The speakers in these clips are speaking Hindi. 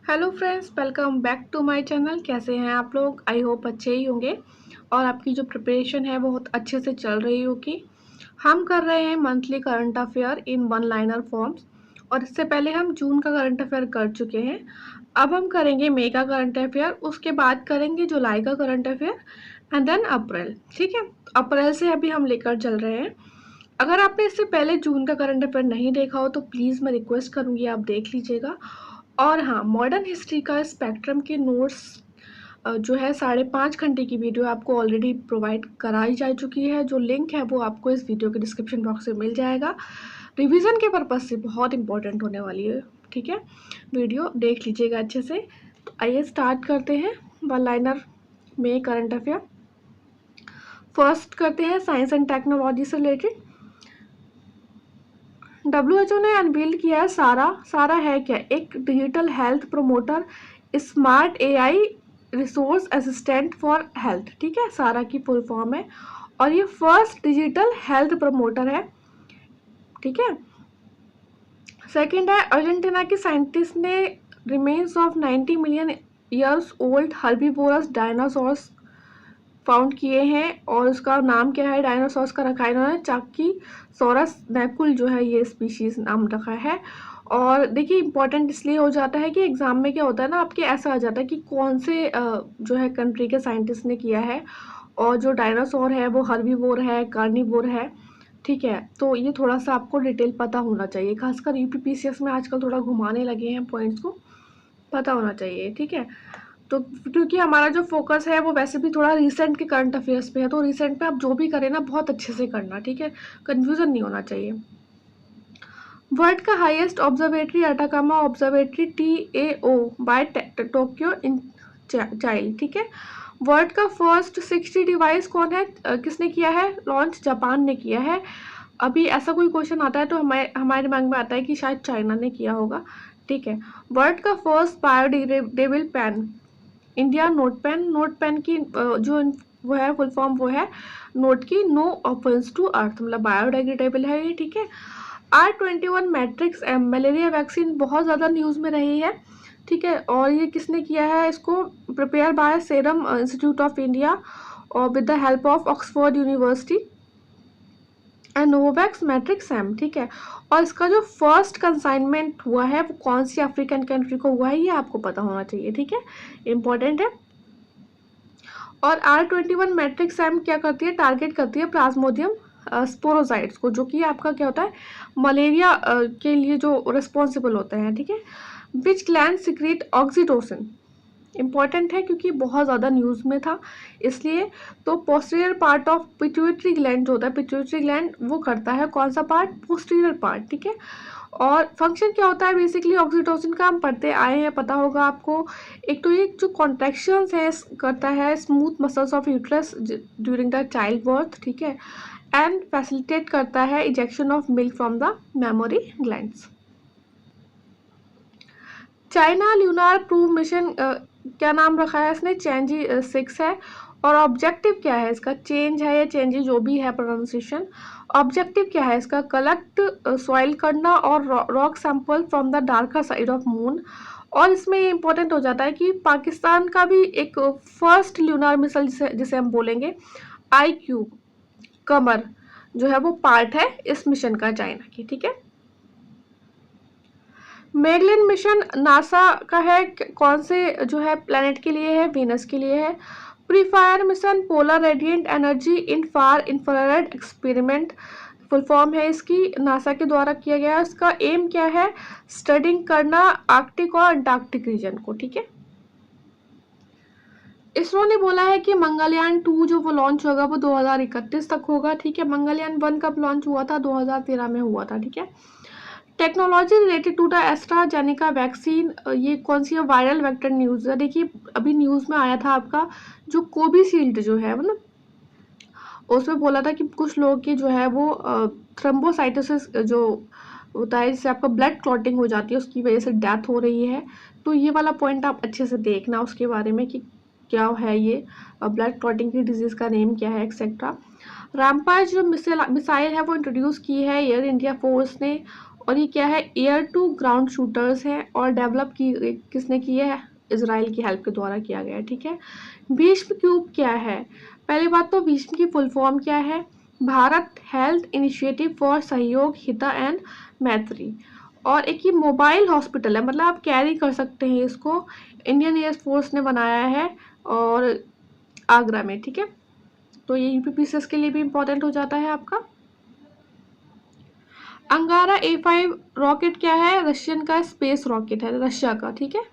Hello friends, welcome back to my channel. कैसे हैं आप लोग? आई होप अच्छे ही होंगे और आपकी जो प्रिपरेशन है बहुत अच्छे से चल रही होगी। हम कर रहे हैं monthly current affair in one liner forms और इससे पहले हम जून का करंट अफेयर कर चुके हैं। अब हम करेंगे मई का करंट अफेयर, उसके बाद करेंगे जुलाई का current affair and then April. ठीक है, अप्रैल से अभी हम लेकर चल रहे हैं। अगर आपने इससे पहले जून का करंट अफेयर नहीं देखा हो तो प्लीज़ मैं रिक्वेस्ट करूँगी आप देख लीजिएगा। और हाँ, मॉडर्न हिस्ट्री का स्पेक्ट्रम के नोट्स जो है 5.5 घंटे की वीडियो आपको ऑलरेडी प्रोवाइड कराई जा चुकी है। जो लिंक है वो आपको इस वीडियो के डिस्क्रिप्शन बॉक्स में मिल जाएगा। रिवीजन के पर्पज़ से बहुत इंपॉर्टेंट होने वाली है। ठीक है, वीडियो देख लीजिएगा अच्छे से। तो आइए स्टार्ट करते हैं वन लाइनर में करंट अफेयर। फर्स्ट करते हैं साइंस एंड टेक्नोलॉजी से रिलेटेड। WHO ने अनवील किया है सारा है क्या? एक digital health promoter, smart AI resource assistant for health. ठीक है, सारा की फुल फॉर्म है और ये फर्स्ट डिजिटल हेल्थ प्रमोटर है। ठीक है, सेकंड है अर्जेंटीना की साइंटिस्ट ने remains of 90 million years old herbivorous dinosaurs found किए हैं और उसका नाम क्या है? डायनासोर्स का रखा है इन्होंने चाकी सोरस नैकुल जो है ये स्पीशीज नाम रखा है। और देखिए इंपॉर्टेंट इसलिए हो जाता है कि एग्जाम में क्या होता है ना, आपके ऐसा आ जाता है कि कौन से जो है कंट्री के साइंटिस्ट ने किया है और जो डायनासोर है वो हर्बीवोर है, कार्निवोर है। ठीक है, तो ये थोड़ा सा आपको डिटेल पता होना चाहिए, खासकर UPPCS में आजकल थोड़ा घुमाने लगे हैं पॉइंट्स को, पता होना चाहिए। ठीक है, तो क्योंकि हमारा जो फोकस है वो वैसे भी थोड़ा रिसेंट के करंट अफेयर्स पे है, तो रिसेंट पे आप जो भी करें ना बहुत अच्छे से करना। ठीक है, कंफ्यूजन नहीं होना चाहिए। वर्ल्ड का highest observatory Atacama observatory TAO by Tokyo in Chile. ठीक है, वर्ल्ड का फर्स्ट 6G डिवाइस कौन है, किसने किया है लॉन्च? जापान ने किया है। अभी ऐसा कोई क्वेश्चन आता है तो हमारे दिमाग में आता है कि शायद चाइना ने किया होगा। ठीक है, वर्ल्ड का first biodegradable pen, India note pen की जो वो है फुल फॉर्म वो है नोट की नो ऑफेंस टू अर्थ, मतलब बायोडिग्रेडेबल है ये। ठीक है, R21 मैट्रिक्स मलेरिया वैक्सीन बहुत ज़्यादा न्यूज़ में रही है। ठीक है, और ये किसने किया है? इसको prepare by Serum Institute of India और with the help of Oxford University and Novavax Matrix M. ठीक है, और इसका जो फर्स्ट कंसाइनमेंट हुआ है वो कौन सी अफ्रीकन कंट्री को हुआ है ये आपको पता होना चाहिए। ठीक है, इंपॉर्टेंट है। और R21 मैट्रिक्स एम क्या करती है? टारगेट करती है प्लाज्मोडियम स्पोरोसाइट्स को, जो कि आपका क्या होता है मलेरिया के लिए जो रिस्पॉन्सिबल होते हैं। ठीक है, विच ग्लैंड सिक्रीट ऑक्सीटोसिन, इम्पॉर्टेंट है क्योंकि बहुत ज़्यादा न्यूज़ में था इसलिए। तो posterior part of pituitary gland जो होता है, पिट्यूटरी ग्लैंड वो करता है कौन सा पार्ट? Posterior part. ठीक है, और फंक्शन क्या होता है बेसिकली ऑक्सीटोसिन का? हम पढ़ते आए हैं, पता होगा आपको। एक तो ये जो कॉन्ट्रैक्शंस है करता है smooth muscles of uterus during the child birth. ठीक है, एंड फैसिलिटेट करता है ejection of milk from the mammary glands. China lunar probe mission क्या नाम रखा है इसने? चेंजी 6 है। और ऑब्जेक्टिव क्या है इसका? चेंज है या चेंजी जो भी है प्रोनाउंसिएशन। ऑब्जेक्टिव क्या है इसका? कलेक्ट सॉइल करना और rock sample from the darker side of moon. और इसमें ये इंपॉर्टेंट हो जाता है कि पाकिस्तान का भी एक फर्स्ट ल्यूनार मिसाइल जिसे हम बोलेंगे IQ कमर जो है वो पार्ट है इस मिशन का चाइना की। ठीक है, मेगलिन मिशन नासा का है, कौन से जो है प्लैनेट के लिए है? वीनस के लिए है। Purifier mission polar radiant energy in far infrared experiment full form है इसकी, नासा के द्वारा किया गया। इसका एम क्या है? स्टडिंग करना आर्कटिक और अंटार्कटिक रीजन को। ठीक है, इसरो ने बोला है कि मंगलयान 2 जो वो लॉन्च होगा वो 2031 तक होगा। ठीक है, मंगलयान 1 कब लॉन्च हुआ था? 2013 में हुआ था। ठीक है, technology related to the AstraZeneca vaccine, ये कौन सी है? वायरल वेक्टर न्यूज़ है। देखिए अभी न्यूज़ में आया था आपका जो कोविशील्ड जो है मतलब उसमें बोला था कि कुछ लोग की जो है वो थ्रोम्बोसाइटोसिस जो होता है जिससे आपका ब्लड क्लॉटिंग हो जाती है उसकी वजह से डेथ हो रही है। तो ये वाला पॉइंट आप अच्छे से देखना उसके बारे में कि क्या है ये ब्लड क्लॉटिंग की डिजीज़ का नेम क्या है एक्सेट्रा। रामपाल जो मिसाइल है वो इंट्रोड्यूस की है एयर इंडिया फोर्स ने और ये क्या है, एयर टू ग्राउंड शूटर्स है और डेवलप की किसने की है, इजराइल की हेल्प के द्वारा किया गया है। ठीक है, भीष्म क्यूब क्या है, पहली बात तो भीष्म की फुल फॉर्म क्या है, भारत हेल्थ इनिशिएटिव फॉर सहयोग हिता एंड मैत्री। और एक ये मोबाइल हॉस्पिटल है, मतलब आप कैरी कर सकते हैं इसको, इंडियन एयरफोर्स ने बनाया है और आगरा में। ठीक है, तो ये यूपीपीसीएस के लिए भी इम्पोर्टेंट हो जाता है आपका। अंगारा A5 रॉकेट क्या है, रशियन का स्पेस रॉकेट है, रशिया का। ठीक है,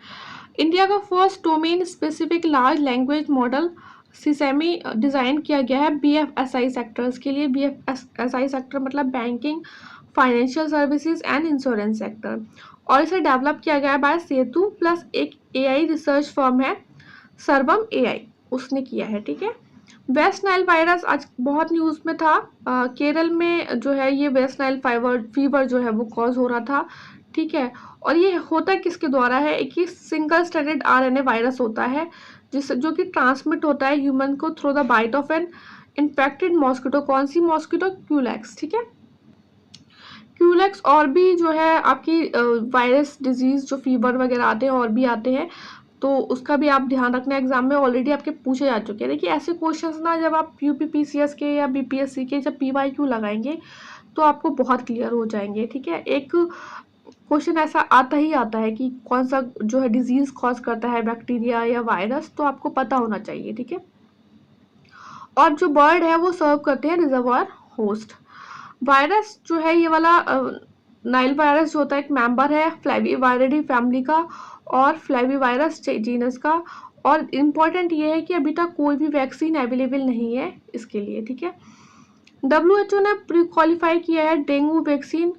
इंडिया का first domain specific large language model सीसेमी डिज़ाइन किया गया है BFSI सेक्टर्स के लिए। BFSI सेक्टर मतलब banking, financial services and insurance sector. और इसे डेवलप किया गया है बाय सेतु प्लस एक AI रिसर्च फर्म है सर्वम AI, उसने किया है। ठीक है, वेस्ट नाइल वायरस आज बहुत न्यूज़ में था। केरल में जो है ये वेस्ट नाइल फीवर जो है वो कॉज हो रहा था। ठीक है, और ये होता किसके द्वारा है, एक ही सिंगल स्ट्रैंडेड RNA वायरस होता है जो कि ट्रांसमिट होता है ह्यूमन को through the bite of an infected mosquito. कौन सी मॉस्किटो, क्यूलेक्स। ठीक है, क्यूलेक्स और भी जो है आपकी वायरस डिजीज जो फीवर वगैरह आते हैं और भी आते हैं, तो उसका भी आप ध्यान रखना, एग्जाम में ऑलरेडी आपके पूछे जा चुके हैं। देखिए ऐसे क्वेश्चंस ना जब आप यूपीपीसीएस के या बीपीएससी के जब PYQ लगाएंगे तो आपको बहुत क्लियर हो जाएंगे। ठीक है, एक क्वेश्चन ऐसा आता ही आता है कि कौन सा जो है डिजीज कॉज करता है, बैक्टीरिया या वायरस, तो आपको पता होना चाहिए। ठीक है, और जो बर्ड है वो सर्व करते हैं रिजर्वायर होस्ट। वायरस जो है ये वाला नाइल वायरस जो होता है एक मेंबर है फ्लैवीवायरिडी फैमिली का और फ्लैवीवायरस जीनस का। और इम्पॉर्टेंट ये है कि अभी तक कोई भी वैक्सीन अवेलेबल नहीं है इसके लिए। ठीक है, WHO ने प्री क्वालिफाई किया है डेंगू वैक्सीन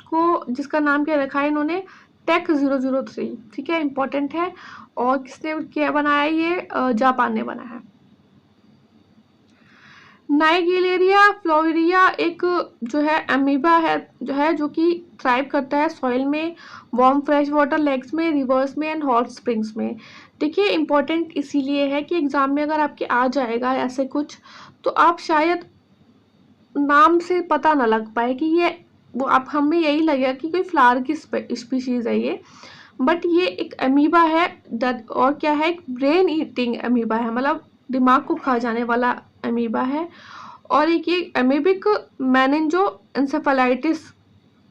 को, जिसका नाम क्या रखा है इन्होंने, टेक 003। ठीक है, इम्पॉर्टेंट है। और किसने क्या बनाया, ये जापान ने बनाया है। नाइगेलेरिया फ्लोरिया एक जो है अमीबा है जो कि थ्राइव करता है सॉइल में, वार्म फ्रेश वाटर लेक्स में, रिवर्स में एंड हॉट स्प्रिंग्स में। देखिए इम्पोर्टेंट इसीलिए है कि एग्जाम में अगर आपके आ जाएगा ऐसे कुछ, तो आप शायद नाम से पता ना लग पाए कि ये वो, आप हमें यही लगेगा कि कोई फ्लावर की स्पीशीज है ये, बट ये एक अमीबा है। और क्या है, एक ब्रेन ईटिंग अमीबा है, मतलब दिमाग को खा जाने वाला अमीबा है। और एक ये अमीबिक मेनिंजो इंसेफेलाइटिस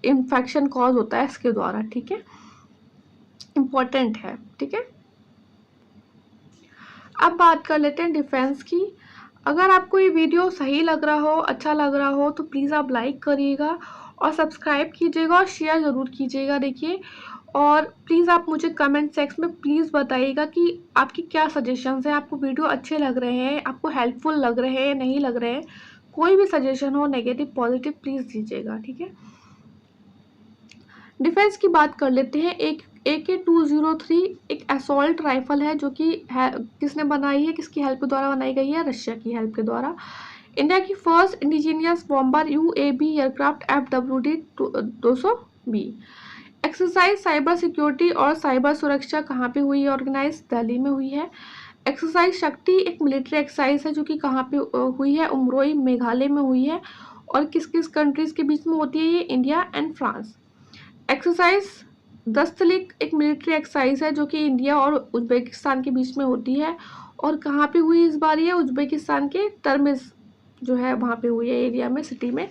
इन्फेक्शन कॉज होता है इसके द्वारा। ठीक है, इम्पोर्टेंट है। ठीक है, अब बात कर लेते हैं डिफेंस की। अगर आपको ये वीडियो सही लग रहा हो, अच्छा लग रहा हो, तो प्लीज़ आप लाइक करिएगा और सब्सक्राइब कीजिएगा और शेयर ज़रूर कीजिएगा। देखिए, और प्लीज़ आप मुझे कमेंट सेक्शन में प्लीज़ बताइएगा कि आपकी क्या सजेशंस हैं, आपको वीडियो अच्छे लग रहे हैं, आपको हेल्पफुल लग रहे हैं, नहीं लग रहे हैं। कोई भी सजेशन हो, नेगेटिव पॉजिटिव, प्लीज़ दीजिएगा। ठीक है, डिफेंस की बात कर लेते हैं। एक AK-203 एक असॉल्ट राइफल है जो कि है किसने बनाई है, किसकी हेल्प के द्वारा बनाई गई है, रशिया की हेल्प के द्वारा। इंडिया की first indigenous bomber UAV aircraft FWD-200B। Exercise cyber security और साइबर सुरक्षा कहाँ पे हुई है ऑर्गेनाइज, दिल्ली में हुई है। एक्सरसाइज शक्ति एक मिलिट्री एक्सरसाइज है जो कि कहाँ पे हुई है, उमरोई मेघालय में हुई है। और किस किस कंट्रीज के बीच में होती है ये, इंडिया एंड फ्रांस। एक्सरसाइज दस्तलिक एक मिलिट्री एक्सरसाइज है जो कि इंडिया और उज्बेकिस्तान के बीच में होती है। और कहाँ पे हुई इस बार ये, उज्बेकिस्तान के तरमिज जो है वहाँ पे हुई है, एरिया में, सिटी में।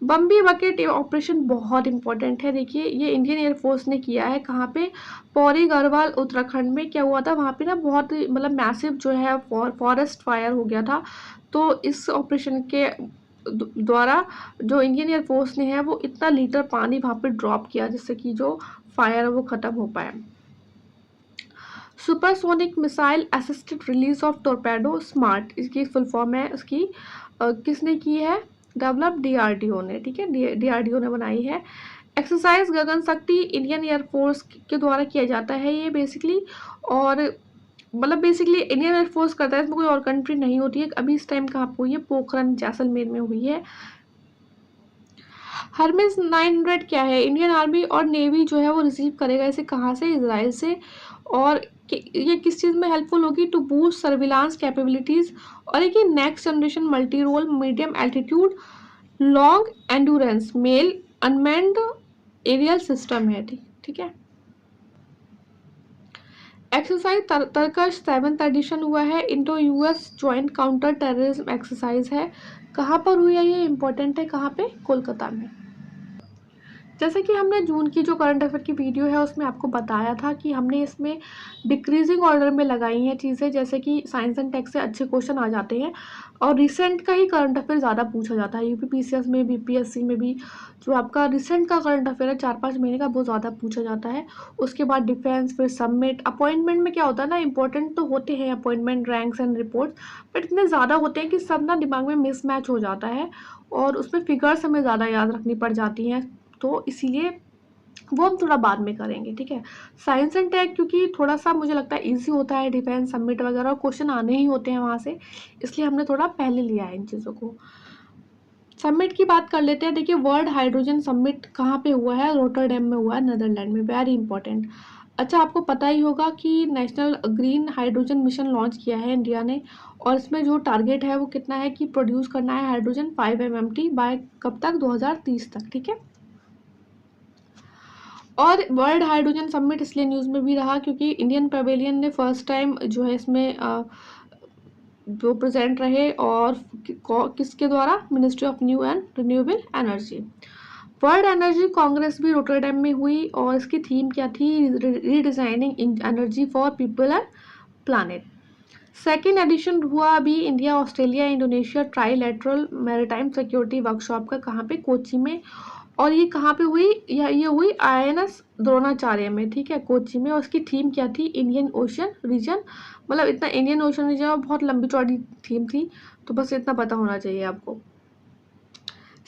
बम्बी बकेट ऑपरेशन बहुत इंपॉर्टेंट है। देखिए ये इंडियन एयरफोर्स ने किया है, कहाँ पे, पौड़ी गढ़वाल उत्तराखंड में। क्या हुआ था वहाँ पे ना, बहुत मतलब मैसिव जो है फॉरेस्ट फायर हो गया था। तो इस ऑपरेशन के द्वारा जो इंडियन एयरफोर्स ने है वो इतना लीटर पानी वहाँ पे ड्रॉप किया जिससे कि जो फायर है वो ख़त्म हो पाए। Supersonic missile assisted release of torpedo smart, इसकी फुल फॉर्म है इसकी। किसने की है, डेवलप DRDO ने। ठीक है, DRDO ने बनाई है। एक्सरसाइज गगन शक्ति इंडियन एयरफोर्स के द्वारा किया जाता है ये बेसिकली। और मतलब बेसिकली इंडियन एयरफोर्स करता है, इसमें कोई और कंट्री नहीं होती है। अभी इस टाइम कहाँ हुई है, पोखरण जैसलमेर में हुई है। हर्मेस 900 क्या है, इंडियन आर्मी और नेवी जो है वो रिसीव करेगा इसे कहाँ से, इजराइल से। और ये किस चीज़ में हेल्पफुल होगी, टू बूस्ट सर्विलांस कैपेबिलिटीज़। और एक next generation multi role medium altitude long endurance male unmanned aerial system है, ठीक है। एक्सरसाइज तरकश 7th एडिशन हुआ है। Indo US joint counter terrorism exercise है। कहाँ पर हुई है ये, इंपॉर्टेंट है, कहाँ पे, कोलकाता में। जैसे कि हमने जून की जो करंट अफेयर की वीडियो है उसमें आपको बताया था कि हमने इसमें डिक्रीजिंग ऑर्डर में लगाई हैं चीज़ें, जैसे कि साइंस एंड टेक से अच्छे क्वेश्चन आ जाते हैं और रिसेंट का ही करंट अफेयर ज़्यादा पूछा जाता है। यूपीपीसीएस में, बीपीएससी में भी जो आपका रिसेंट का करंट अफेयर है 4-5 महीने का, वो ज़्यादा पूछा जाता है। उसके बाद डिफेंस, फिर सबमिट। अपॉइंटमेंट में क्या होता है ना, इंपॉर्टेंट तो होते हैं appointment, ranks and reports, but इतने ज़्यादा होते हैं कि सब ना दिमाग में मिसमैच हो जाता है और उसमें फिगर्स हमें ज़्यादा याद रखनी पड़ जाती हैं, तो इसीलिए वो हम थोड़ा बाद में करेंगे, ठीक है। साइंस एंड टेक क्योंकि थोड़ा सा मुझे लगता है इजी होता है, डिफेंस, सबमिट वगैरह, और क्वेश्चन आने ही होते हैं वहाँ से, इसलिए हमने थोड़ा पहले लिया है इन चीज़ों को। समिट की बात कर लेते हैं। देखिए, वर्ल्ड हाइड्रोजन समिट कहाँ पे हुआ है, रोटरडैम में हुआ है, नीदरलैंड में, वेरी इंपॉर्टेंट। अच्छा, आपको पता ही होगा कि national green hydrogen mission launch किया है इंडिया ने, और इसमें जो टारगेट है वो कितना है कि प्रोड्यूस करना है हाइड्रोजन 5 MMT बाय कब तक, 2030 तक, ठीक है। और वर्ल्ड हाइड्रोजन समिट इसलिए न्यूज़ में भी रहा क्योंकि इंडियन पवेलियन ने फर्स्ट टाइम जो है इसमें जो प्रेजेंट रहे, और किसके द्वारा, ministry of new and renewable energy. World energy congress भी रोटरडैम में हुई और इसकी थीम क्या थी, redesigning energy for people and planet. Second edition हुआ अभी India Australia Indonesia trilateral maritime security workshop का, कहाँ पे, कोची में। और ये कहाँ पे हुई, ये हुई INS द्रोणाचार्य में, ठीक है, कोची में। और उसकी थीम क्या थी, इंडियन ओशन रीजन, मतलब इतना इंडियन ओशन रीजन, बहुत लंबी चौड़ी थीम थी, तो बस इतना पता होना चाहिए आपको।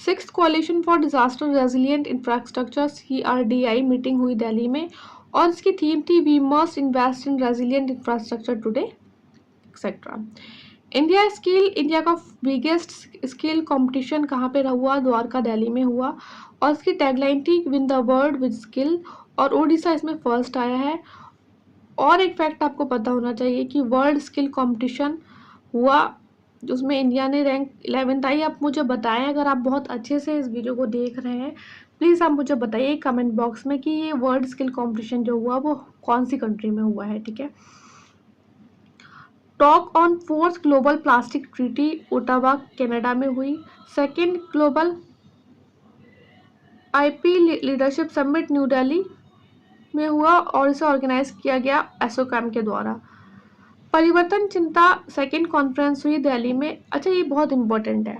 6th coalition for disaster resilient infrastructure CRDI meeting हुई दिल्ली में, और इसकी थीम थी we must invest in resilient infrastructure today etcetera. India का बिगेस्ट स्किल कंपटीशन कहाँ पे हुआ, द्वारका दिल्ली में हुआ, और इसकी टैगलाइन थी win the world with skill, और ओडिशा इसमें फर्स्ट आया है। और एक फैक्ट आपको पता होना चाहिए कि वर्ल्ड स्किल कंपटीशन हुआ उसमें इंडिया ने रैंक 11th आई। आप मुझे बताएं, अगर आप बहुत अच्छे से इस वीडियो को देख रहे हैं, प्लीज़ आप मुझे बताइए कमेंट बॉक्स में कि ये वर्ल्ड स्किल कंपटीशन जो हुआ वो कौन सी कंट्री में हुआ है, ठीक है। Talk on 4th global plastic treaty Ottawa Canada में हुई। Second global IP leadership summit new Delhi में हुआ और इसे ऑर्गेनाइज किया गया एसोचैम के द्वारा। परिवर्तन चिंता सेकेंड कॉन्फ्रेंस हुई दिल्ली में। अच्छा, ये बहुत इंपॉर्टेंट है,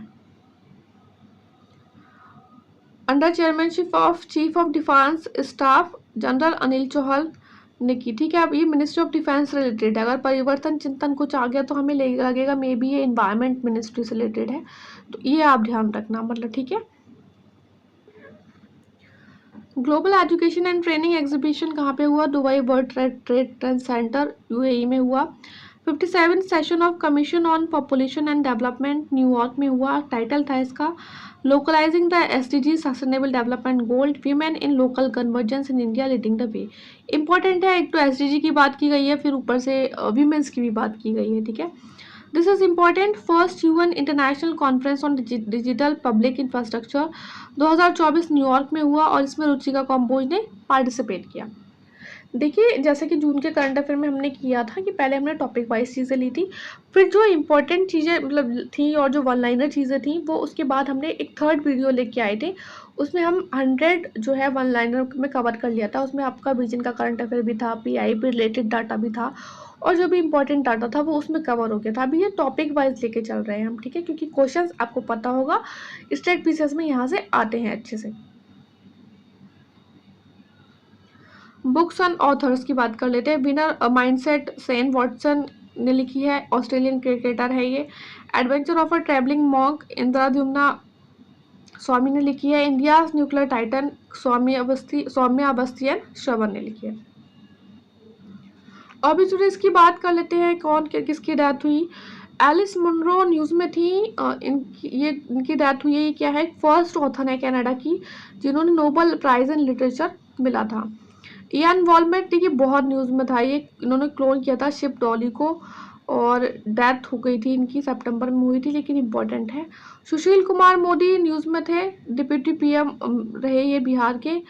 under chairmanship of chief of defence staff general Anil Chauhan ने की, ठीक है। अब ये मिनिस्ट्री ऑफ डिफेंस रिलेटेड है, अगर परिवर्तन चिंतन कुछ आ गया तो हमें लगेगा मे बी ये इन्वायरमेंट मिनिस्ट्री से रिलेटेड है, तो ये आप ध्यान रखना, मतलब, ठीक है। Global education and training exhibition कहाँ पे हुआ, Dubai world trade centre UAE में हुआ। 57th session of commission on population and development New York में हुआ। टाइटल था इसका localising the SDG sustainable development goal, women in local convergence in India leading the way. Important है, एक तो SDG की बात की गई है, फिर ऊपर से वीमेंस की भी बात की गई है, ठीक है। This is important, first UN international conference on digital public infrastructure 2024 New York में हुआ और इसमें रुचिका कंबोज ने पार्टिसिपेट किया। देखिए, जैसे कि जून के करंट अफेयर में हमने किया था कि पहले हमने टॉपिक वाइज चीज़ें ली थी, फिर जो इम्पोर्टेंट चीज़ें मतलब थी और जो वन लाइनर चीज़ें थी वो उसके बाद हमने एक थर्ड वीडियो लेके आए थे, उसमें हम 100 जो है वन लाइनर में कवर कर लिया था। उसमें आपका विजन का करंट अफेयर भी था, PIB रिलेटेड डाटा भी था, और जो भी इंपॉर्टेंट डाटा था वो उसमें कवर हो गया था। अभी ये टॉपिक वाइज लेके चल रहे हैं हम, ठीक है, क्योंकि क्वेश्चंस आपको पता होगा स्टेट पीसीएस में यहाँ से आते हैं अच्छे से। बुक्स एंड ऑथर्स की बात कर लेते हैं। विनर माइंडसेट सेन वॉटसन ने लिखी है, ऑस्ट्रेलियन क्रिकेटर है ये। Adventure of a travelling monk Indradyumna Swami ने लिखी है। इंडिया न्यूक्लियर टाइटन सौम्या अवस्थियन श्रवण ने लिखी है। ऑब्ituaries की बात कर लेते हैं, कौन किसकी डेथ हुई। एलिस मुनरो न्यूज़ में थी, इनकी डेथ हुई है। ये क्या है, फर्स्ट ऑथर है कनाडा की जिन्होंने नोबेल प्राइज इन लिटरेचर मिला था। इयान वॉलमेट, देखिए बहुत न्यूज़ में था ये, इन्होंने क्लोन किया था शिप डॉली को और डेथ हो गई थी इनकी, सितंबर में हुई थी, लेकिन इम्पोर्टेंट है। सुशील कुमार मोदी न्यूज़ में थे, डिप्टी PM रहे ये बिहार के।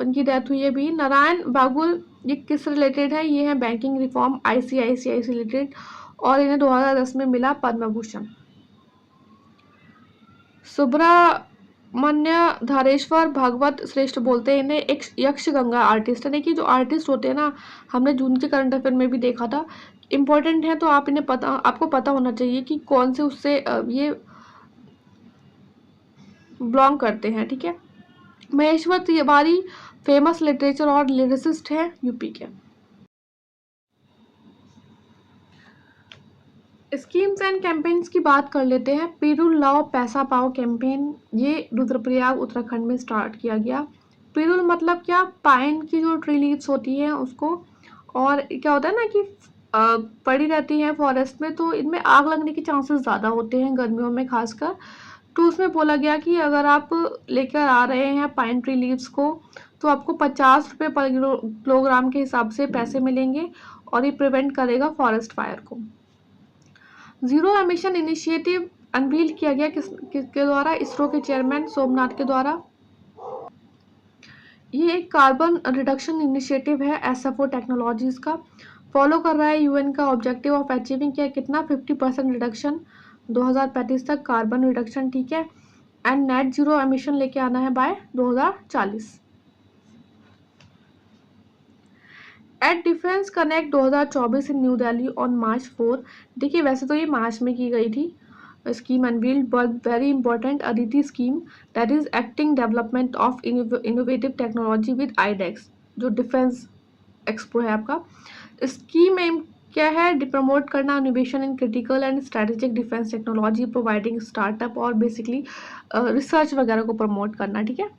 उनकी डेथ हुई है अभी। नारायण बागुल, ये किस रिलेटेड है? ये है बैंकिंग रिफॉर्म, आईसीआईसीआई से रिलेटेड, और इन्हें 2010 में मिला पद्म भूषण। सुब्रमण्य धारेश्वर भागवत श्रेष्ठ बोलते हैं इन्हें, एक यक्ष गंगा आर्टिस्ट है। देखिए जो आर्टिस्ट होते हैं ना, हमने जून के करंट अफेयर में भी देखा था, इम्पोर्टेंट है, तो आपको पता होना चाहिए कि कौन से उससे ये बिलोंग करते हैं, ठीक है। महेश्वर तिवारी फेमस लिटरेचर और लिरिसिस्ट है यूपी के। स्कीम्स एंड कैंपेन्स की बात कर लेते हैं। पिरूल लाओ पैसा पाओ कैंपेन, ये रुद्रप्रयाग उत्तराखंड में स्टार्ट किया गया। पिरूल मतलब क्या? पाइन की जो ट्री लीव्स होती हैं उसको, और क्या होता है ना कि पड़ी रहती हैं फॉरेस्ट में, तो इनमें आग लगने के चांसेस ज़्यादा होते हैं गर्मियों में खासकर। तो उसमें बोला गया कि अगर आप लेकर आ रहे हैं पाइन ट्री लीव्स को, तो आपको 50 रुपये पर किलोग्राम के हिसाब से पैसे मिलेंगे, और ये प्रिवेंट करेगा फॉरेस्ट फायर को। जीरो एमिशन इनिशिएटिव अनवील किया गया किसके द्वारा? इसरो के चेयरमैन सोमनाथ के द्वारा। ये एक कार्बन रिडक्शन इनिशिएटिव है एसएफओ टेक्नोलॉजीज का, फॉलो कर रहा है यूएन का ऑब्जेक्टिव ऑफ अचीविंग क्या कितना 50% रिडक्शन 2035 तक कार्बन रिडक्शन, ठीक है, एंड नेट जीरो एमिशन लेके आना है by 2040। At defence connect 2024 in new Delhi on March 4। देखिए वैसे तो ये मार्च में की गई थी scheme unveiled, but very important Aditi scheme, that is acting development of innovative technology with iDEX, जो डिफेंस एक्सपो है आपका। स्कीम एम क्या है? प्रमोट करना innovation in critical and strategic defence technology, providing startup और बेसिकली रिसर्च वगैरह को प्रमोट करना, ठीक है।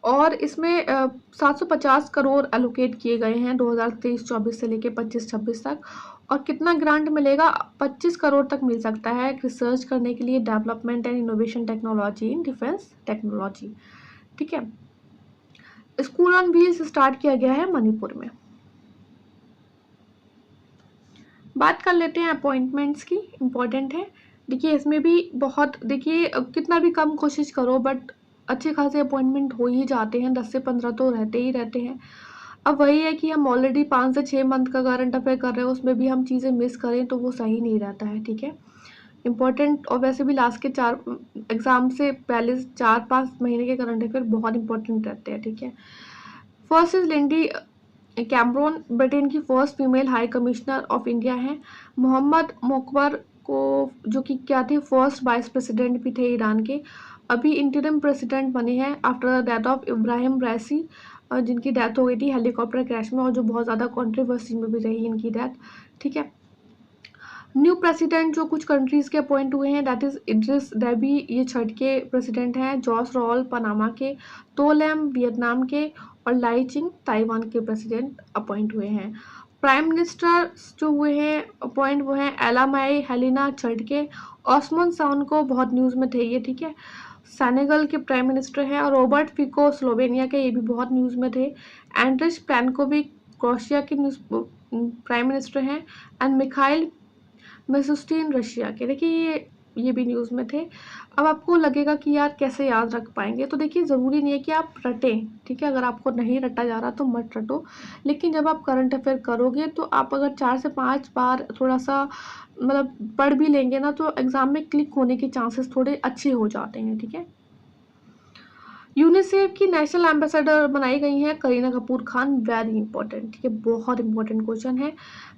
और इसमें 750 करोड़ एलोकेट किए गए हैं 2023-24 से लेके 25-26 तक। और कितना ग्रांट मिलेगा? 25 करोड़ तक मिल सकता है रिसर्च करने के लिए, development and innovation technology in defence technology, ठीक है। स्कूल ऑन व्हील्स स्टार्ट किया गया है मणिपुर में। बात कर लेते हैं अपॉइंटमेंट्स की, इम्पोर्टेंट है। देखिए इसमें भी बहुत, देखिए कितना भी कम कोशिश करो बट अच्छे खासे अपॉइंटमेंट हो ही जाते हैं, 10 से 15 तो रहते ही रहते हैं। अब वही है कि हम ऑलरेडी 5 से 6 मंथ का करंट अफेयर कर रहे हैं, उसमें भी हम चीज़ें मिस करें तो वो सही नहीं रहता है, ठीक है। इम्पोर्टेंट, और वैसे भी लास्ट के 4 एग्ज़ाम से पहले 4-5 महीने के करंट अफेयर बहुत इंपॉर्टेंट रहते हैं, ठीक है। First is Lindy Cameron, Britain की first female high commissioner of India हैं। मोहम्मद मोकबर को, जो कि क्या थे, फर्स्ट वाइस प्रेसिडेंट भी थे ईरान के, अभी इंटरिम प्रेसिडेंट बने हैं after the death of Ebrahim Raisi, जिनकी डेथ हो गई थी हेलीकॉप्टर क्रैश में, और जो बहुत ज़्यादा कंट्रोवर्सी में भी रही इनकी डेथ, ठीक है। न्यू प्रेसिडेंट जो कुछ कंट्रीज़ के अपॉइंट हुए हैं, दैट इज़ इड्रिस डेबी, ये छठ के प्रेसिडेंट हैं। जॉस रॉल पनामा के, तो लैम वियतनाम के, और लाई चिंग ताइवान के प्रेसिडेंट अपॉइंट हुए हैं। प्राइम मिनिस्टर जो हुए हैं अपॉइंट, वो हैं एला माई हेलिना छठ के, ऑस्मान साउन को बहुत न्यूज़ में थे ये, ठीक है, सेनेगल के प्राइम मिनिस्टर हैं। और रॉबर्ट फिको स्लोवेनिया के, ये भी बहुत न्यूज़ में थे। एंड्रिश प्लैनकोविक क्रोएशिया के न्यूज़ प्राइम मिनिस्टर हैं। एंड मिखाइल मिशुस्टिन रशिया के, देखिए ये भी न्यूज़ में थे। अब आपको लगेगा कि यार कैसे याद रख पाएंगे, तो देखिए ज़रूरी नहीं है कि आप रटें, ठीक है। अगर आपको नहीं रटा जा रहा तो मत रटो, लेकिन जब आप करंट अफेयर करोगे तो आप अगर 4 से 5 बार थोड़ा सा मतलब पढ़ भी लेंगे ना, तो एग्ज़ाम में क्लिक होने के चांसेस थोड़े अच्छे हो जाते हैं, ठीक है। यूनिसेफ की नेशनल एम्बेसडर बनाई गई हैं करीना कपूर खान, वेरी इंपॉर्टेंट, ठीक है, बहुत इंपॉर्टेंट क्वेश्चन है।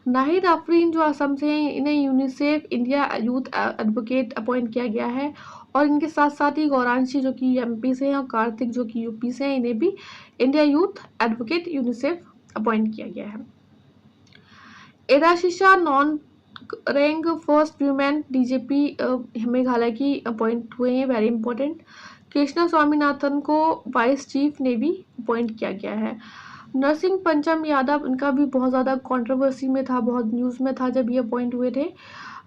नाहिद आफरीन जो असम से हैं, इन्हें UNICEF India youth advocate appoint किया गया है। और इनके साथ साथ ही गौरांशी जो कि एमपी से हैं, और कार्तिक जो कि यूपी से हैं, इन्हें भी India youth advocate UNICEF appoint किया गया है। Idashisha Nongrang first women DGP Meghalaya की अपॉइंट हुए हैं, वेरी इंपॉर्टेंट। कृष्णा स्वामीनाथन को वाइस चीफ नेवी अपॉइंट किया गया है। नरसिंह पंचम यादव, इनका भी बहुत ज़्यादा कंट्रोवर्सी में था, बहुत न्यूज़ में था जब ये अपॉइंट हुए थे,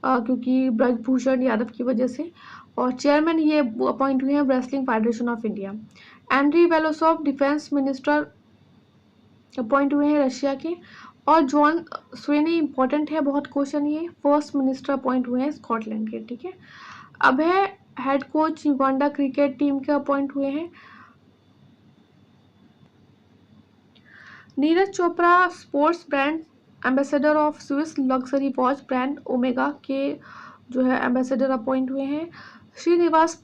क्योंकि ब्रजभूषण यादव की वजह से। और चेयरमैन ये अपॉइंट हुए हैं wrestling federation of India. Andrei Belousov defence minister appoint हुए हैं रशिया के। और जॉन स्वेनी, इंपॉर्टेंट है बहुत क्वेश्चन ये, फर्स्ट मिनिस्टर अपॉइंट हुए हैं स्कॉटलैंड के, ठीक है। अब है head coach Uganda cricket team के अपॉइंट हुए हैं Neeraj Chopra sports brand ambassador of Swiss luxury watch brand Omega के जो है एम्बेसडर अपॉइंट हुए हैं। श्रीनिवास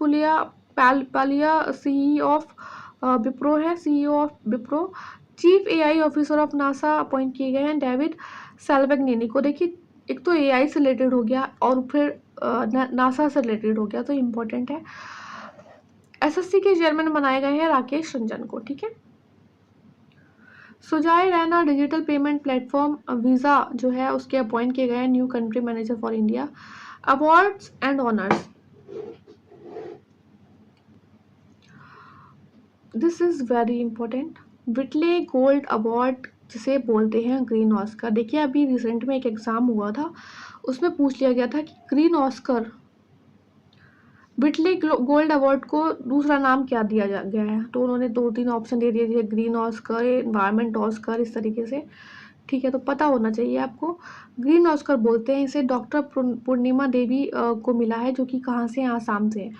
पालिया सीई ऑफ विप्रो है, CEO of Wipro. Chief AI officer of NASA appoint किए गए हैं डेविड सेल्वेगनेनी को। देखिए एक तो एआई से रिलेटेड हो गया और फिर नासा से रिलेटेड हो गया, तो इम्पोर्टेंट है। एसएससी के चेयरमैन बनाए गए हैं राकेश रंजन को, ठीक है। Sujai Raina digital payment platform Visa जो है उसके अपॉइंट किए गए हैं new country manager for India. Awards and honours, this is very important. Whitley gold award जिसे बोलते हैं ग्रीन ऑस्कर। देखिए अभी रिसेंट में एक एग्ज़ाम हुआ था, उसमें पूछ लिया गया था कि ग्रीन ऑस्कर विटले गोल्ड अवार्ड को दूसरा नाम क्या दिया गया है, तो उन्होंने 2-3 ऑप्शन दे दिए थे, ग्रीन ऑस्कर, एनवायरनमेंट ऑस्कर, इस तरीके से, ठीक है। तो पता होना चाहिए आपको। ग्रीन ऑस्कर बोलते हैं इसे, डॉक्टर पूर्णिमा देवी को मिला है, जो कि कहाँ से हैं, आसाम से है।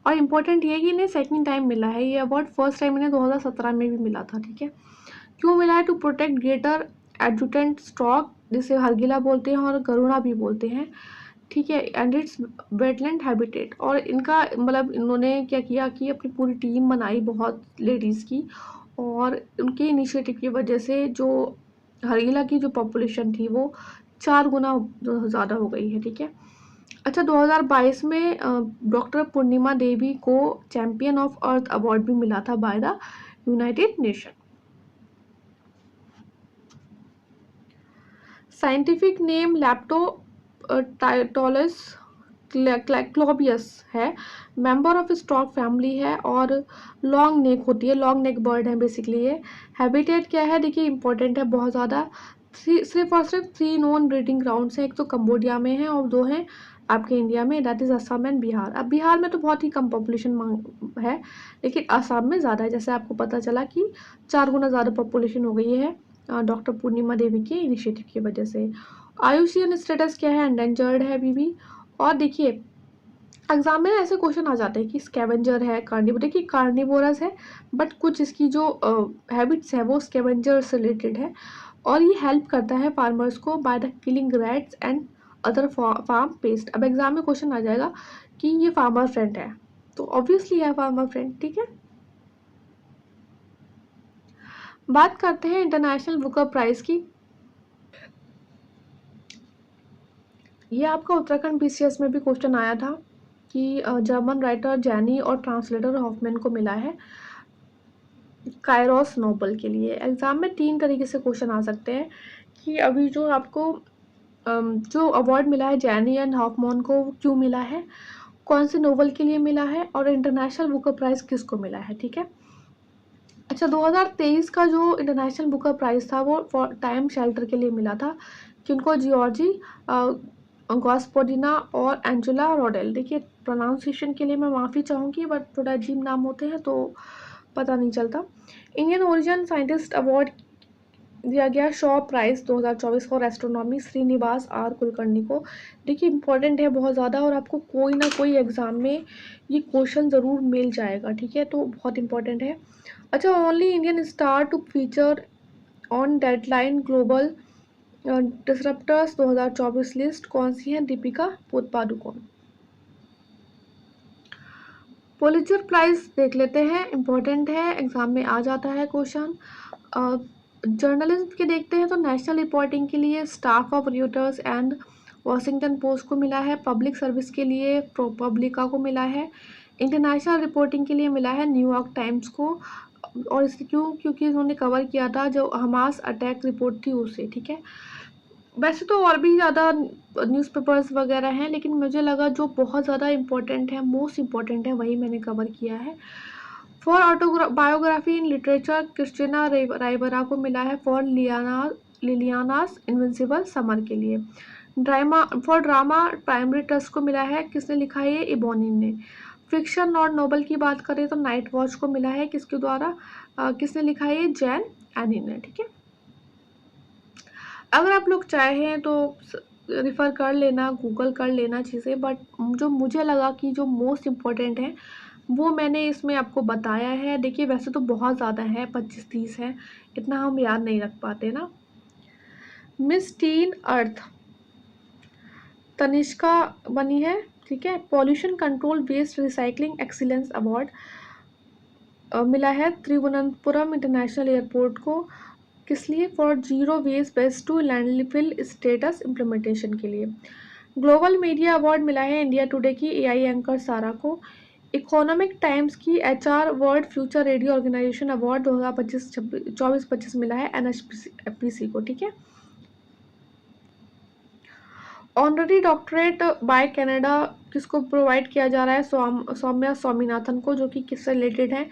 और इम्पोर्टेंट ये है कि इन्हें सेकंड टाइम मिला है ये अवार्ड, फर्स्ट टाइम इन्हें 2017 में भी मिला था, ठीक है। क्यों मिला है? To protect greater adjutant stork, जिसे हरगिला बोलते हैं और गरुड़ा भी बोलते हैं, ठीक है, एंड इट्स वेटलैंड हैबिटेट। और इनका मतलब इन्होंने क्या किया कि अपनी पूरी टीम बनाई बहुत लेडीज़ की, और उनके इनिशिएटिव की वजह से जो हरगिला की जो पॉपुलेशन थी वो 4 गुना ज़्यादा हो गई है, ठीक है। अच्छा 2022 में डॉक्टर पूर्णिमा देवी को चैम्पियन ऑफ अर्थ अवार्ड भी मिला था by the United Nation. Scientific name लैप्टोटाइटोलस क्लैक्लोबियस है, मेंबर ऑफ स्टॉक फैमिली है, और लॉन्ग नेक होती है, लॉन्ग नेक बर्ड है बेसिकली ये। हैबिटेट क्या है? देखिए इंपॉर्टेंट है बहुत ज़्यादा। सिर्फ और सिर्फ 3 नॉन ब्रीडिंग ग्राउंड्स हैं, एक तो कम्बोडिया में है और 2 हैं आपके इंडिया में, that is Assam and Bihar. अब बिहार में तो बहुत ही कम पॉपुलेशन है, लेकिन असम में ज़्यादा है, जैसे आपको पता चला कि 4 गुना ज़्यादा पॉपुलेशन हो गई है डॉक्टर पूर्णिमा देवी के इनिशिएटिव की वजह से। आयुष्मान स्टेटस क्या है? एंडेंजर्ड है अभी भी। और देखिए एग्जाम में ऐसे क्वेश्चन आ जाते हैं कि स्कैवेंजर है, कार्निवोर, देखिए कार्निवोरस है, बट कुछ इसकी जो हैबिट्स है वो स्कैवेंजर से रिलेटेड है, और ये हेल्प करता है फार्मर्स को by the killing rats and other farm pest. अब एग्जाम में क्वेश्चन आ जाएगा कि ये फार्मर फ्रेंड है, तो ऑब्वियसली है फार्मर फ्रेंड, ठीक है। बात करते हैं इंटरनेशनल बुकर प्राइज की। ये आपका उत्तराखंड बीसीएस में भी क्वेश्चन आया था कि जर्मन राइटर जैनी और ट्रांसलेटर हॉफमैन को मिला है कायरोस नोबल के लिए। एग्ज़ाम में 3 तरीके से क्वेश्चन आ सकते हैं कि अभी जो आपको जो अवार्ड मिला है जैनी एंड हॉफमैन को क्यों मिला है, कौन से नोवेल के लिए मिला है, और इंटरनेशनल बुकर प्राइज़ किसको मिला है, ठीक है। अच्छा 2023 का जो इंटरनेशनल बुकर प्राइज़ था वो फॉर टाइम शेल्टर के लिए मिला था, जिनको जियोर्जी गॉस्पोडिना और एंजेला रोडेल। देखिए प्रोनाउंसिएशन के लिए मैं माफ़ी चाहूँगी, बट थोड़ा अजीब नाम होते हैं तो पता नहीं चलता। इंडियन ओरिजिन साइंटिस्ट अवार्ड दिया गया Shaw prize 2024 for astronomy Srinivas R Kulkarni को। देखिए इंपॉर्टेंट है बहुत ज़्यादा, और आपको कोई ना कोई एग्ज़ाम में ये क्वेश्चन ज़रूर मिल जाएगा, ठीक है, तो बहुत इंपॉर्टेंट है। अच्छा only Indian star to feature on Deadline global disruptors 2024 list कौन सी है? दीपिका पादुकोण। पुलित्जर प्राइज देख लेते हैं, इंपॉर्टेंट है, एग्जाम में आ जाता है क्वेश्चन। जर्नलिज्म के देखते हैं तो नेशनल रिपोर्टिंग के लिए staff of reporters and Washington post को मिला है, पब्लिक सर्विस के लिए पब्लिका को मिला है, इंटरनेशनल रिपोर्टिंग के लिए मिला है न्यूयॉर्क टाइम्स को। और इसलिए क्योंकि उन्होंने कवर किया था जो हमास अटैक रिपोर्ट थी उसे, ठीक है। वैसे तो और भी ज़्यादा न्यूज़पेपर्स वगैरह हैं, लेकिन मुझे लगा जो बहुत ज़्यादा इम्पोर्टेंट है, मोस्ट इम्पॉर्टेंट है, वही मैंने कवर किया है। For biography in literature Cristina राइबरा को मिला है फॉर लिलियानास इनविंसिबल समर के लिए। ड्रामा प्राइमरी ट्रस्ट को मिला है, किसने लिखा है? ये इबोनिन ने। फिक्शन और नोवेल की बात करें तो नाइट वॉच को मिला है, किसके द्वारा किसने लिखा है? ये जैन एनी ने, ठीक है। अगर आप लोग चाहें तो रिफ़र कर लेना, गूगल कर लेना चीज़ें, बट जो मुझे लगा कि जो मोस्ट इम्पॉर्टेंट है वो मैंने इसमें आपको बताया है। देखिए वैसे तो बहुत ज़्यादा है, 25-30 है, इतना हम याद नहीं रख पाते ना। मिस टीन अर्थ तनिष्का बनी है, ठीक है। Pollution control waste recycling excellence award मिला है तिरुवनंतपुरम इंटरनेशनल एयरपोर्ट को। किस लिए? For zero waste best to landfill status implementation के लिए। ग्लोबल मीडिया अवार्ड मिला है इंडिया टुडे की एआई एंकर सारा को। इकोनॉमिक टाइम्स की HR world future radio organisation award 2024-25 मिला है एनएचपीसी को, ठीक है। ऑनररी डॉक्टरेट बाय कनाडा किसको प्रोवाइड किया जा रहा है? सौम्या स्वामीनाथन को, जो कि किससे रिलेटेड है?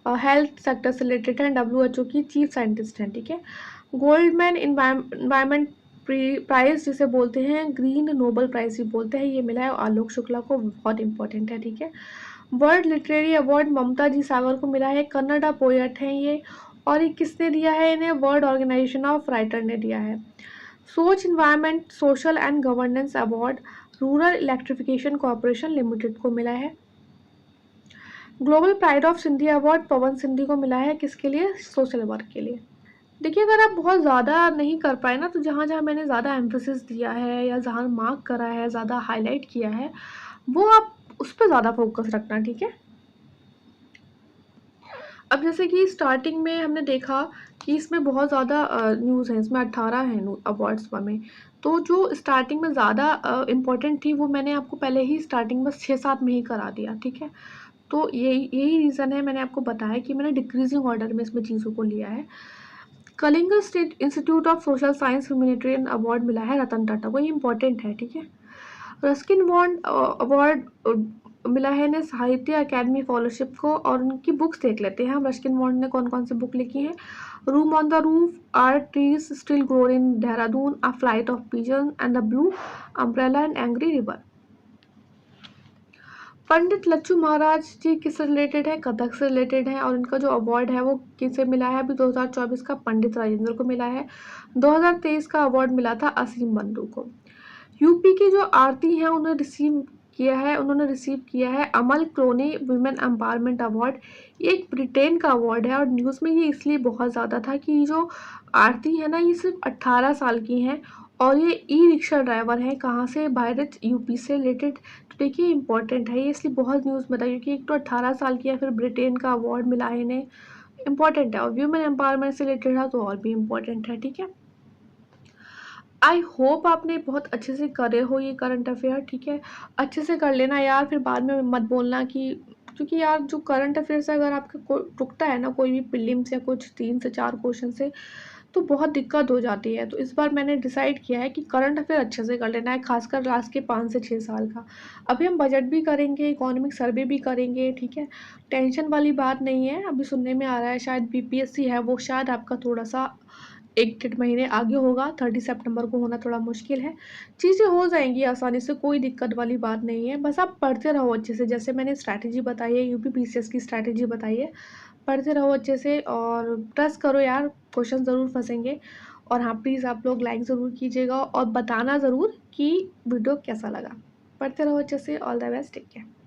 हेल्थ सेक्टर से रिलेटेड है, डब्ल्यूएचओ की चीफ साइंटिस्ट हैं, ठीक है। गोल्डमैन इन्वायरमेंट प्राइज जिसे बोलते हैं, ग्रीन नोबल प्राइज भी बोलते हैं, ये मिला है आलोक शुक्ला को, बहुत इंपॉर्टेंट है, ठीक है। वर्ल्ड लिटरेरी अवार्ड ममता जी सागर को मिला है, कन्नड़ा पोएट हैं ये। और ये किसने दिया है इन्हें? वर्ल्ड ऑर्गेनाइजेशन ऑफ राइटर ने दिया है। सोच environment social and governance award rural electrification corporation limited को मिला है। Global pride of Sindhi award Pawan Sindhi को मिला है, किसके लिए? सोशल वर्क के लिए। देखिए अगर आप बहुत ज़्यादा नहीं कर पाए ना, तो जहाँ जहाँ मैंने ज़्यादा एम्फेसिस दिया है या जहाँ मार्क करा है, ज़्यादा हाईलाइट किया है, वो आप उस पर ज़्यादा फोकस रखना, ठीक है। अब जैसे कि स्टार्टिंग में हमने देखा कि इसमें बहुत ज़्यादा न्यूज़ है, इसमें 18 है अवार्ड्स में। तो जो स्टार्टिंग में ज़्यादा इम्पोर्टेंट थी वो मैंने आपको पहले ही स्टार्टिंग में 6-7 में ही करा दिया, ठीक है। तो यही रीज़न है, मैंने आपको बताया कि मैंने डिक्रीजिंग ऑर्डर में इसमें चीज़ों को लिया है। Kalinga state institute of social science humanitarian award मिला है रतन टाटा को, ये इंपॉर्टेंट है, ठीक है। रस्किन बॉन्ड अवार्ड मिला है इन्हें साहित्य अकेडमी फॉलोशिप को। और उनकी बुक्स देख लेते हैं हम, रस्किन बॉन्ड ने कौन कौन सी बुक लिखी हैं। Room on the roof, are trees still grow in Dehradun, a flight of pigeon and the blue umbrella and angry river. Pandit Lachhu Maharaj ji किससे रिलेटेड है? कथक से रिलेटेड है। और इनका जो अवार्ड है वो किसे मिला है? अभी 2024 का पंडित राजेंद्र को मिला है। 2023 का अवार्ड मिला था असीम बंधु को। यूपी की जो आरती हैं उन्होंने रिसीव किया है अमल क्लोनी वुमेन एम्पावरमेंट अवार्ड। ये एक ब्रिटेन का अवार्ड है और न्यूज़ में ये इसलिए बहुत ज़्यादा था कि जो आरती है ना, ये सिर्फ 18 साल की हैं और ये ई रिक्शा ड्राइवर हैं। कहाँ से? भारत यूपी से रिलेटेड। तो देखिए इंपॉर्टेंट है ये, इसलिए बहुत न्यूज़ में था, क्योंकि एक तो 18 साल की है, फिर ब्रिटेन का अवार्ड मिला है इन्हें, इंपॉर्टेंट है। और वुमेन एम्पावरमेंट से रिलेटेड है तो और भी इम्पॉर्टेंट है, ठीक है। आई होप आपने बहुत अच्छे से करे हो ये करंट अफेयर, ठीक है। अच्छे से कर लेना यार, फिर बाद में मत बोलना कि, क्योंकि यार जो करंट अफेयर्स है अगर आपका टुकता है ना कोई भी प्रीलिम्स या कुछ 3 से 4 क्वेश्चन से, तो बहुत दिक्कत हो जाती है। तो इस बार मैंने डिसाइड किया है कि करंट अफेयर अच्छे से कर लेना है, खासकर लास्ट के 5 से 6 साल का। अभी हम बजट भी करेंगे, इकोनॉमिक सर्वे भी करेंगे, ठीक है। टेंशन वाली बात नहीं है। अभी सुनने में आ रहा है शायद बीपीएससी है वो शायद आपका थोड़ा सा 1-1.5 महीने आगे होगा, 30 सितंबर को होना थोड़ा मुश्किल है। चीज़ें हो जाएंगी आसानी से, कोई दिक्कत वाली बात नहीं है। बस आप पढ़ते रहो अच्छे से, जैसे मैंने स्ट्रैटेजी बताई है, यूपी पीसीएस की स्ट्रैटेजी बताई है। पढ़ते रहो अच्छे से और ट्रस्ट करो यार, क्वेश्चन ज़रूर फंसेंगे। और हाँ प्लीज़ आप लोग लाइक ज़रूर कीजिएगा और बताना ज़रूर कि वीडियो कैसा लगा। पढ़ते रहो अच्छे से। All the best, take care.